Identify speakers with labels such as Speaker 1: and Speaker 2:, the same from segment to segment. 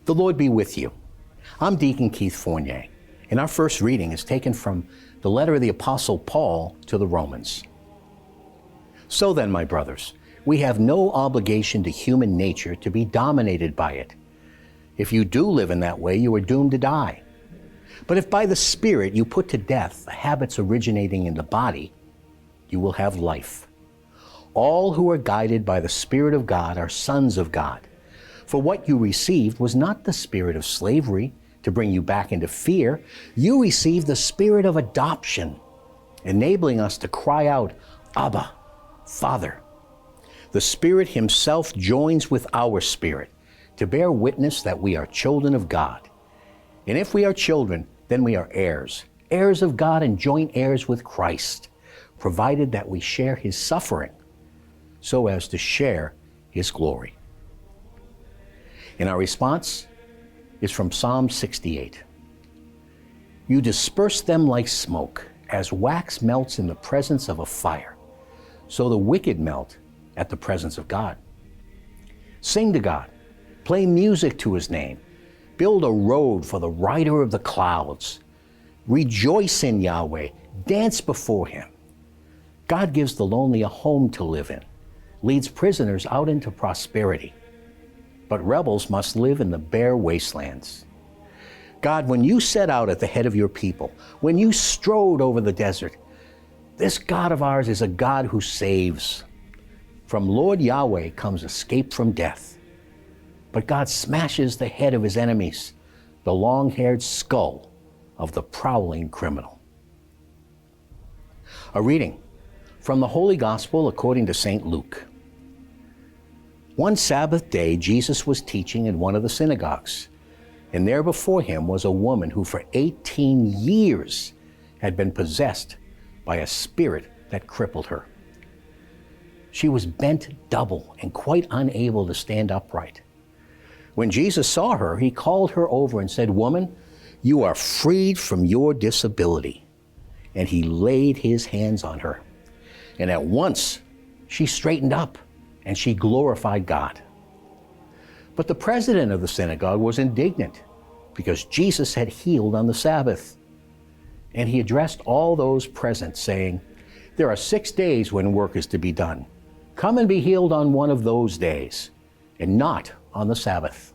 Speaker 1: The Lord be with you. I'm Deacon Keith Fournier, and our first reading is taken from the letter of the Apostle Paul to the Romans. So then, my brothers, we have no obligation to human nature to be dominated by it. If you do live in that way, you are doomed to die. But if by the Spirit you put to death the habits originating in the body, you will have life. All who are guided by the Spirit of God are sons of God. For what you received was not the spirit of slavery to bring you back into fear. You received the spirit of adoption, enabling us to cry out, Abba, Father. The Spirit Himself joins with our spirit to bear witness that we are children of God. And if we are children, then we are heirs, heirs of God and joint heirs with Christ, provided that we share His suffering, so as to share His glory. And our response is from Psalm 68. You disperse them like smoke, as wax melts in the presence of a fire, so the wicked melt at the presence of God. Sing to God, play music to His name, build a road for the rider of the clouds. Rejoice in Yahweh, dance before Him. God gives the lonely a home to live in, leads prisoners out into prosperity. But rebels must live in the bare wastelands. God, when you set out at the head of your people, when you strode over the desert, this God of ours is a God who saves. From Lord Yahweh comes escape from death. But God smashes the head of His enemies, the long-haired skull of the prowling criminal. A reading from the Holy Gospel according to St. Luke. One Sabbath day, Jesus was teaching in one of the synagogues, and there before Him was a woman who for 18 years had been possessed by a spirit that crippled her. She was bent double and quite unable to stand upright. When Jesus saw her, He called her over and said, "Woman, you are freed from your disability." And He laid His hands on her. And at once she straightened up and she glorified God. But the president of the synagogue was indignant because Jesus had healed on the Sabbath. And he addressed all those present, saying, "There are 6 days when work is to be done. Come and be healed on one of those days, and not on the Sabbath."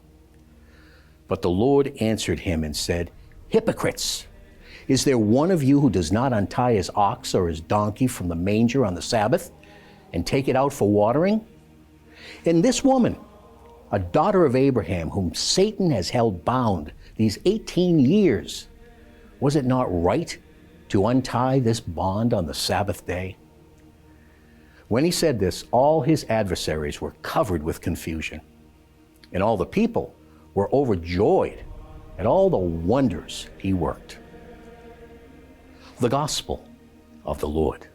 Speaker 1: But the Lord answered him and said, "Hypocrites! Is there one of you who does not untie his ox or his donkey from the manger on the Sabbath and take it out for watering? And this woman, a daughter of Abraham, whom Satan has held bound these 18 years, was it not right to untie this bond on the Sabbath day?" When He said this, all His adversaries were covered with confusion, and all the people were overjoyed at all the wonders He worked. The Gospel of the Lord.